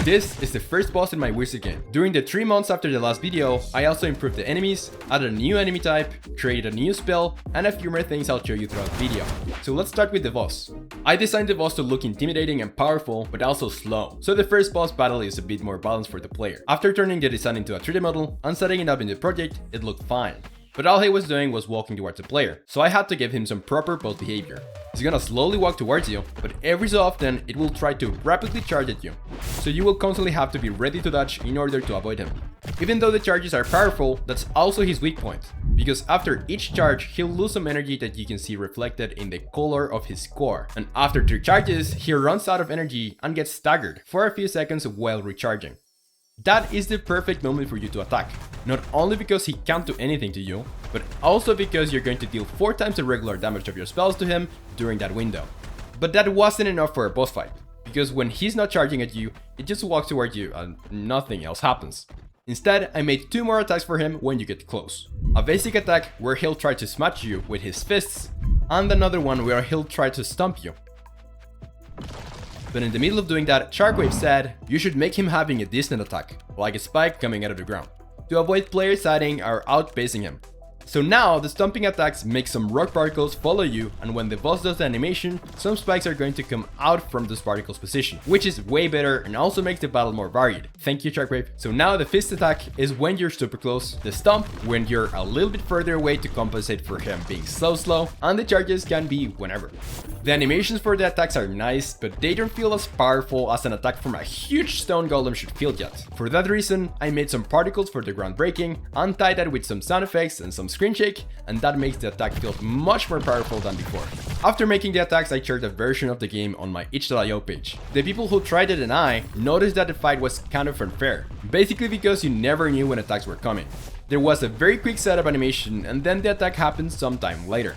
This is the first boss in my wizard game. During the 3 months after the last video, I also improved the enemies, added a new enemy type, created a new spell, and a few more things I'll show you throughout the video. So let's start with the boss. I designed the boss to look intimidating and powerful, but also slow. So the first boss battle is a bit more balanced for the player. After turning the design into a 3D model and setting it up in the project, it looked fine. But all he was doing was walking towards the player, so I had to give him some proper boss behavior. He's gonna slowly walk towards you, but every so often it will try to rapidly charge at you. So you will constantly have to be ready to dodge in order to avoid him. Even though the charges are powerful, that's also his weak point, because after each charge he'll lose some energy that you can see reflected in the color of his core. And after 3 charges, he runs out of energy and gets staggered for a few seconds while recharging. That is the perfect moment for you to attack, not only because he can't do anything to you, but also because you're going to deal 4 times the regular damage of your spells to him during that window. But that wasn't enough for a boss fight, because when he's not charging at you, it just walks towards you and nothing else happens. Instead, I made 2 more attacks for him when you get close. A basic attack where he'll try to smash you with his fists, and another one where he'll try to stomp you. But in the middle of doing that, Sharkwave said, you should make him having a decent attack, like a spike coming out of the ground, to avoid players siding or outpacing him. So now the stomping attacks make some rock particles follow you, and when the boss does the animation, some spikes are going to come out from those particles position, which is way better and also makes the battle more varied. Thank you, Sharkwave. So now the fist attack is when you're super close, the stomp when you're a little bit further away to compensate for him being slow, and the charges can be whenever. The animations for the attacks are nice, but they don't feel as powerful as an attack from a huge stone golem should feel yet. For that reason, I made some particles for the ground breaking and tied that with some sound effects and some screen shake, and that makes the attack feel much more powerful than before. After making the attacks, I shared a version of the game on my itch.io page. The people who tried it and I noticed that the fight was kind of unfair, basically because you never knew when attacks were coming. There was a very quick setup animation and then the attack happened sometime later.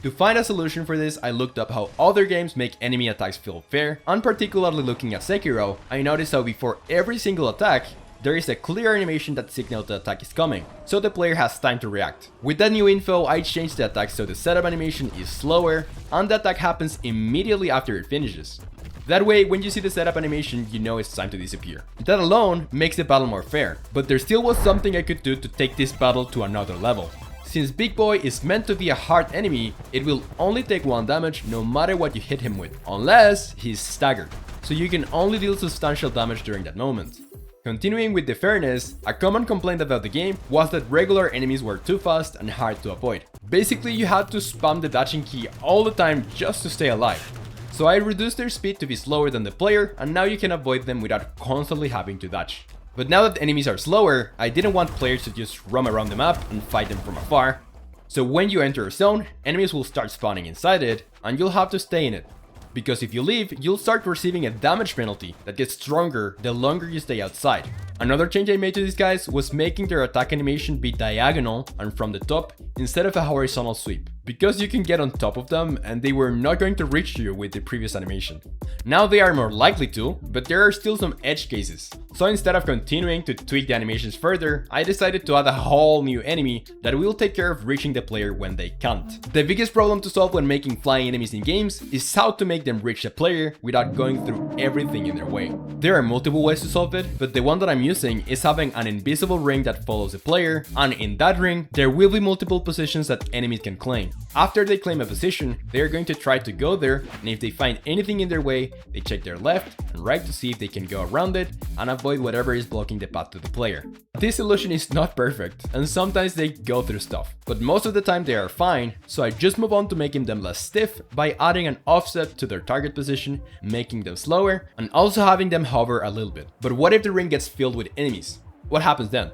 To find a solution for this, I looked up how other games make enemy attacks feel fair, and particularly looking at Sekiro, I noticed how before every single attack, there is a clear animation that signals the attack is coming, so the player has time to react. With that new info, I changed the attack so the setup animation is slower, and the attack happens immediately after it finishes. That way, when you see the setup animation, you know it's time to disappear. That alone makes the battle more fair, but there still was something I could do to take this battle to another level. Since Big Boy is meant to be a hard enemy, it will only take 1 damage no matter what you hit him with, unless he's staggered, so you can only deal substantial damage during that moment. Continuing with the fairness, a common complaint about the game was that regular enemies were too fast and hard to avoid. Basically, you had to spam the dodging key all the time just to stay alive. So I reduced their speed to be slower than the player, and now you can avoid them without constantly having to dodge. But now that enemies are slower, I didn't want players to just roam around the map and fight them from afar. So when you enter a zone, enemies will start spawning inside it, and you'll have to stay in it. Because if you leave, you'll start receiving a damage penalty that gets stronger the longer you stay outside. Another change I made to these guys was making their attack animation be diagonal and from the top instead of a horizontal sweep, because you can get on top of them and they were not going to reach you with the previous animation. Now they are more likely to, but there are still some edge cases. So instead of continuing to tweak the animations further, I decided to add a whole new enemy that will take care of reaching the player when they can't. The biggest problem to solve when making flying enemies in games is how to make them reach the player without going through everything in their way. There are multiple ways to solve it, but the one that I'm using is having an invisible ring that follows the player, and in that ring, there will be multiple positions that enemies can claim. After they claim a position, they are going to try to go there, and if they find anything in their way, they check their left and right to see if they can go around it and avoid whatever is blocking the path to the player. This solution is not perfect, and sometimes they go through stuff, but most of the time they are fine, so I just move on to making them less stiff by adding an offset to their target position, making them slower, and also having them hover a little bit. But what if the ring gets filled with enemies? What happens then?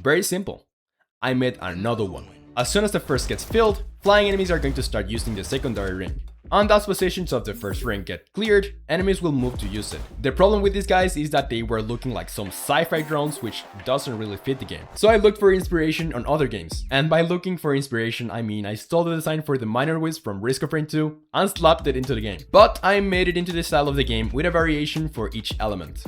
Very simple. I made another one. As soon as the first gets filled, flying enemies are going to start using the secondary ring. And as positions of the first ring get cleared, enemies will move to use it. The problem with these guys is that they were looking like some sci-fi drones, which doesn't really fit the game. So I looked for inspiration on other games. And by looking for inspiration, I mean I stole the design for the Minor Wisp from Risk of Rain 2 and slapped it into the game. But I made it into the style of the game with a variation for each element.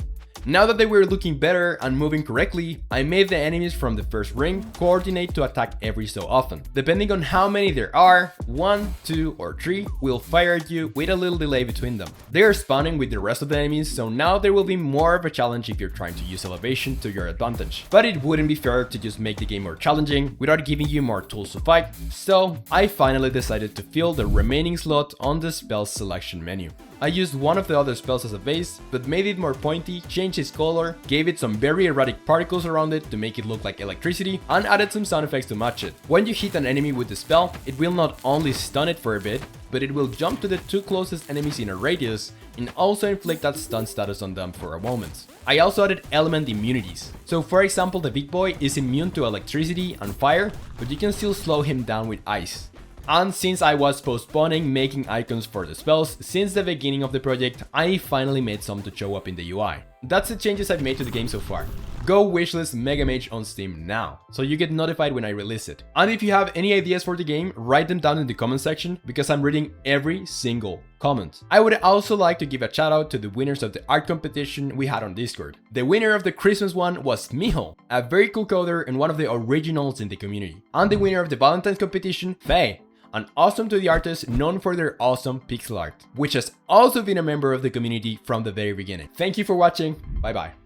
Now that they were looking better and moving correctly, I made the enemies from the first ring coordinate to attack every so often. Depending on how many there are, 1, 2 or 3 will fire at you with a little delay between them. They are spawning with the rest of the enemies, so now there will be more of a challenge if you're trying to use elevation to your advantage. But it wouldn't be fair to just make the game more challenging without giving you more tools to fight, so I finally decided to fill the remaining slot on the spell selection menu. I used one of the other spells as a base, but made it more pointy, changed its color, gave it some very erratic particles around it to make it look like electricity, and added some sound effects to match it. When you hit an enemy with the spell, it will not only stun it for a bit, but it will jump to the 2 closest enemies in a radius and also inflict that stun status on them for a moment. I also added element immunities. So for example, the big boy is immune to electricity and fire, but you can still slow him down with ice. And since I was postponing making icons for the spells since the beginning of the project, I finally made some to show up in the UI. That's the changes I've made to the game so far. Go wishlist Mega Mage on Steam now, so you get notified when I release it. And if you have any ideas for the game, write them down in the comment section because I'm reading every single comment. I would also like to give a shout out to the winners of the art competition we had on Discord. The winner of the Christmas one was Mijo, a very cool coder and one of the originals in the community. And the winner of the Valentines competition, Faye, an awesome 2D artist known for their awesome pixel art, which has also been a member of the community from the very beginning. Thank you for watching, bye bye.